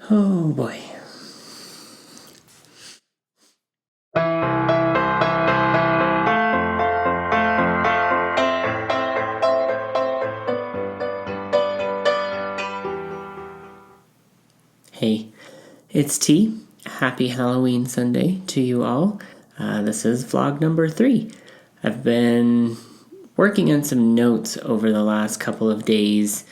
Oh boy. Hey, it's T. Happy Halloween Sunday to you all. This is vlog number 3. I've been working on some notes over the last couple of days,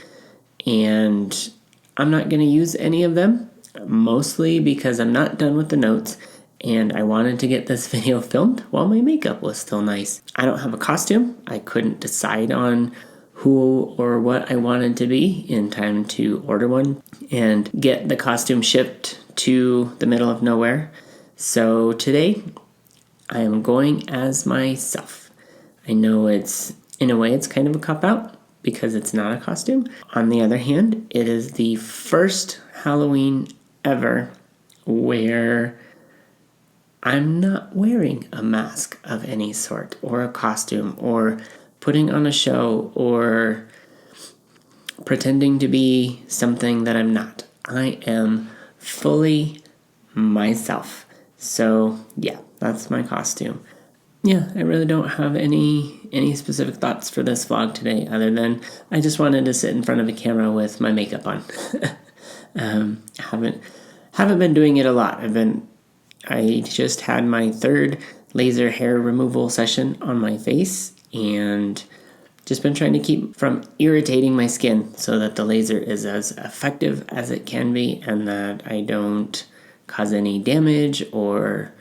and I'm not going to use any of them, mostly because I'm not done with the notes, and I wanted to get this video filmed while my makeup was still nice. I don't have a costume. I couldn't decide on who or what I wanted to be in time to order one and get the costume shipped to the middle of nowhere. So today I am going as myself. I know in a way it's kind of a cop-out because it's not a costume. On the other hand, it is the first Halloween ever where I'm not wearing a mask of any sort or a costume or putting on a show or pretending to be something that I'm not. I am fully myself. So yeah, that's my costume. Yeah, I really don't have any specific thoughts for this vlog today other than I just wanted to sit in front of a camera with my makeup on. Haven't been doing it a lot. I just had my 3rd laser hair removal session on my face and just been trying to keep from irritating my skin so that the laser is as effective as it can be and that I don't cause any damage or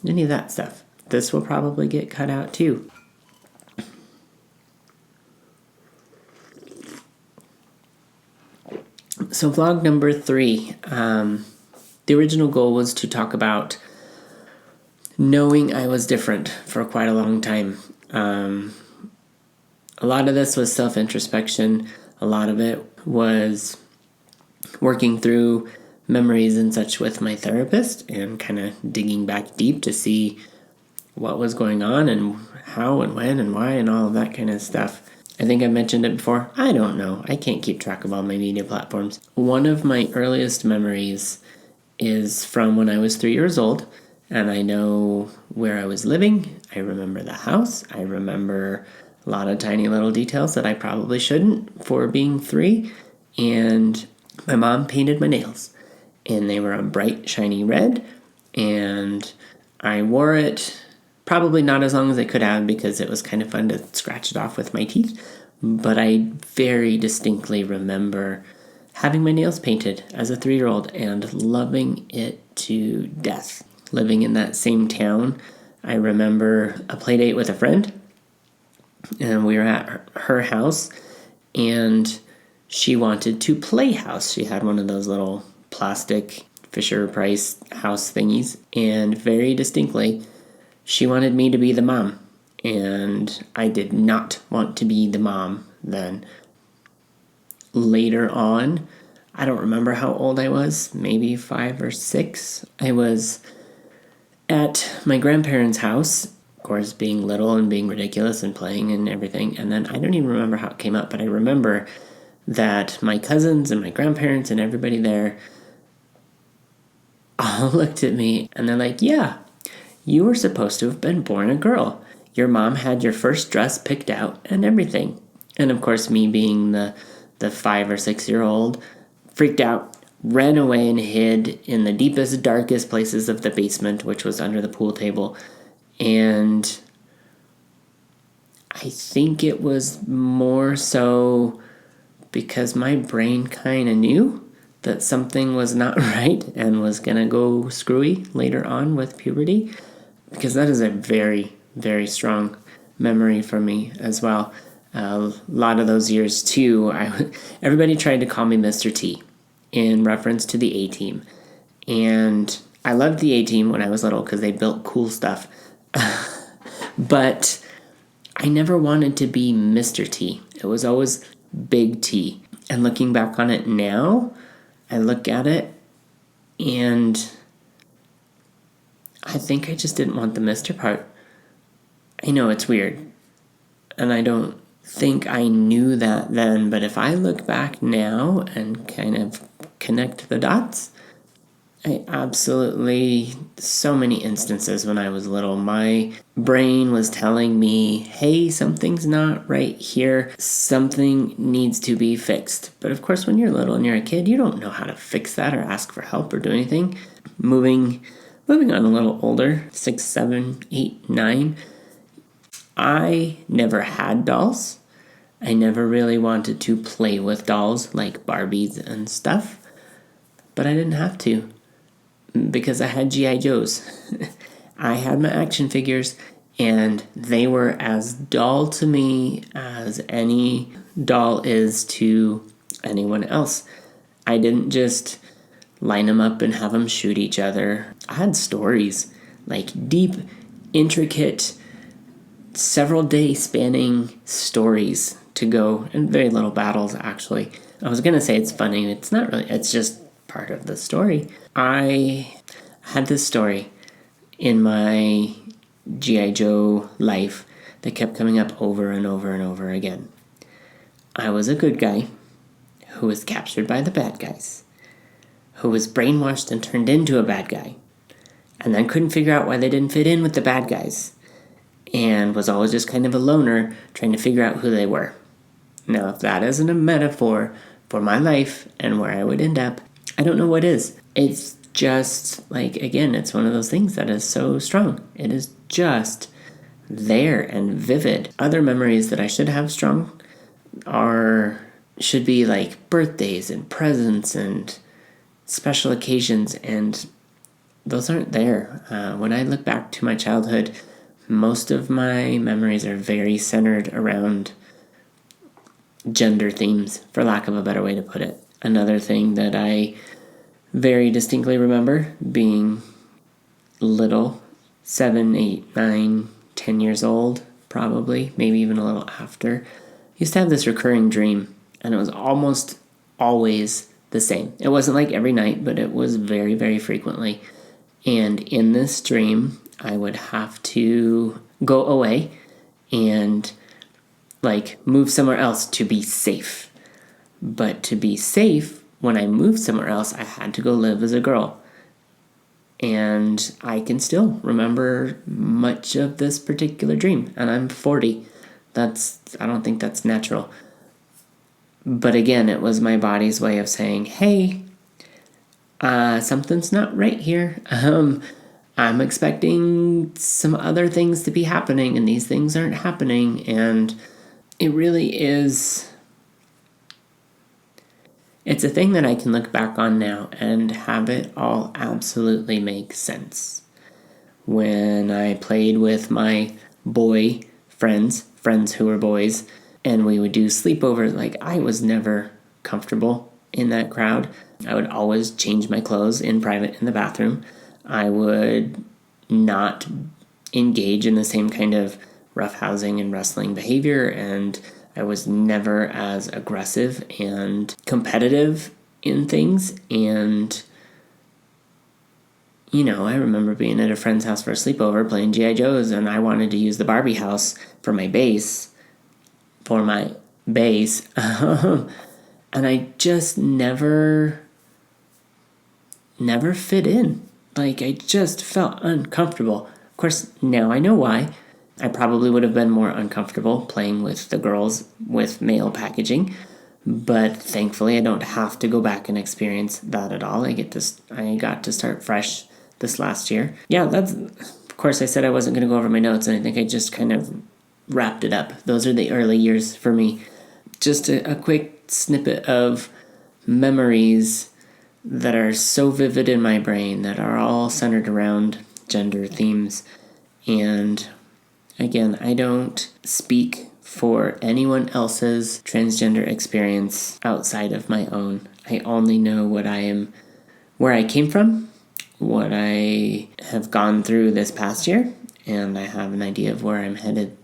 any of that stuff. This will probably get cut out too. So vlog number 3. The original goal was to talk about knowing I was different for quite a long time. A lot of this was self-introspection. A lot of it was working through memories and such with my therapist and kind of digging back deep to see what was going on and how and when and why and all of that kind of stuff. I think I mentioned it before. I don't know. I can't keep track of all my media platforms. One of my earliest memories is from when I was 3 years old, and I know where I was living. I remember the house. I remember a lot of tiny little details that I probably shouldn't for being 3. And my mom painted my nails, and they were a bright, shiny red, and I wore it probably not as long as I could have because it was kind of fun to scratch it off with my teeth. But I very distinctly remember having my nails painted as a 3-year-old and loving it to death. Living in that same town, I remember a play date with a friend, and we were at her house, and she wanted to play house. She had one of those little plastic Fisher-Price house thingies, and very distinctly, she wanted me to be the mom, and I did not want to be the mom then. Later on, I don't remember how old I was, maybe 5 or 6. I was at my grandparents' house, of course, being little and being ridiculous and playing and everything. And then I don't even remember how it came up, but I remember that my cousins and my grandparents and everybody there all looked at me and they're like, yeah, you were supposed to have been born a girl. Your mom had your first dress picked out and everything. And of course, me being the 5 or 6-year-old, freaked out, ran away and hid in the deepest, darkest places of the basement, which was under the pool table. And I think it was more so because my brain kind of knew that something was not right and was going to go screwy later on with puberty, because that is a very, very strong memory for me as well. A lot of those years too, everybody tried to call me Mr. T in reference to the A-Team. And I loved the A-Team when I was little because they built cool stuff. But I never wanted to be Mr. T. It was always Big T. And looking back on it now, I look at it and I think I just didn't want the Mr. part. I know it's weird. And I don't think I knew that then, but if I look back now and kind of connect the dots, So many instances when I was little, my brain was telling me, hey, something's not right here. Something needs to be fixed. But of course, when you're little and you're a kid, you don't know how to fix that or ask for help or do anything. Moving on a little older, 6, 7, 8, 9, I never had dolls. I never really wanted to play with dolls like Barbies and stuff, but I didn't have to because I had G.I. Joes. I had my action figures, and they were as doll to me as any doll is to anyone else. I didn't just line them up and have them shoot each other. I had stories, like deep, intricate, several day spanning stories to go, and very little battles actually. I was gonna say it's funny, it's not really, it's just part of the story. I had this story in my G.I. Joe life that kept coming up over and over and over again. I was a good guy who was captured by the bad guys, who was brainwashed and turned into a bad guy, and then couldn't figure out why they didn't fit in with the bad guys, and was always just kind of a loner trying to figure out who they were. Now, if that isn't a metaphor for my life and where I would end up, I don't know what is. It's just, like, again, it's one of those things that is so strong. It is just there and vivid. Other memories that I should have strong should be like birthdays and presents and special occasions, and those aren't there. When I look back to my childhood, most of my memories are very centered around gender themes, for lack of a better way to put it. Another thing that I very distinctly remember being little, 7, 8, 9, 10 years old, probably, maybe even a little after, used to have this recurring dream, and it was almost always the same. It wasn't like every night, but it was very, very frequently. And in this dream, I would have to go away and like move somewhere else to be safe. But to be safe, when I moved somewhere else, I had to go live as a girl. And I can still remember much of this particular dream. And I'm 40. I don't think that's natural. But again, it was my body's way of saying, hey, something's not right here. I'm expecting some other things to be happening, and these things aren't happening. And it really is, it's a thing that I can look back on now and have it all absolutely make sense. When I played with my boy friends who were boys, and we would do sleepovers, like, I was never comfortable in that crowd. I would always change my clothes in private in the bathroom. I would not engage in the same kind of roughhousing and wrestling behavior, and I was never as aggressive and competitive in things. And, you know, I remember being at a friend's house for a sleepover playing G.I. Joes, and I wanted to use the Barbie house for my base. And I just never fit in. Like, I just felt uncomfortable. Of course, now I know why. I probably would have been more uncomfortable playing with the girls with male packaging, but thankfully I don't have to go back and experience that at all. I got to start fresh this last year. Yeah, of course I said I wasn't going to go over my notes, and I think I just kind of wrapped it up. Those are the early years for me. Just a quick snippet of memories that are so vivid in my brain that are all centered around gender themes. And again, I don't speak for anyone else's transgender experience outside of my own. I only know where I came from, what I have gone through this past year, and I have an idea of where I'm headed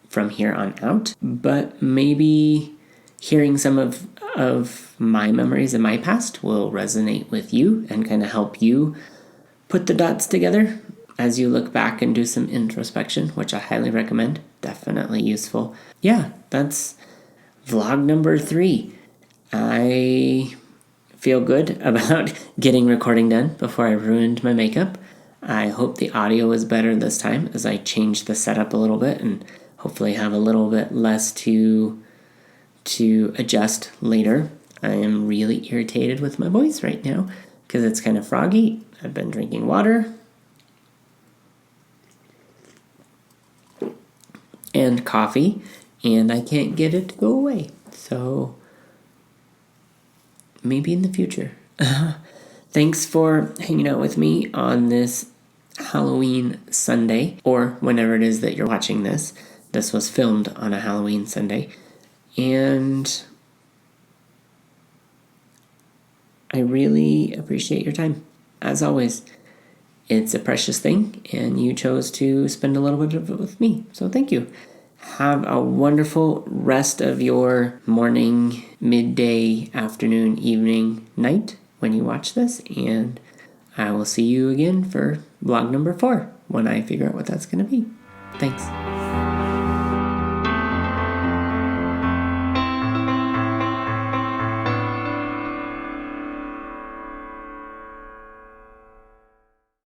from here on out. But maybe hearing some of my memories in my past will resonate with you and kind of help you put the dots together as you look back and do some introspection, which I highly recommend. Definitely useful. Yeah, that's vlog number 3. I feel good about getting recording done before I ruined my makeup. I hope the audio is better this time as I changed the setup a little bit and hopefully have a little bit less to adjust later. I am really irritated with my voice right now because it's kind of froggy. I've been drinking water and coffee, and I can't get it to go away. So maybe in the future. Thanks for hanging out with me on this Halloween Sunday, or whenever it is that you're watching this. This was filmed on a Halloween Sunday. And I really appreciate your time. As always, it's a precious thing, and you chose to spend a little bit of it with me. So thank you. Have a wonderful rest of your morning, midday, afternoon, evening, night when you watch this. And I will see you again for vlog number 4 when I figure out what that's going to be. Thanks.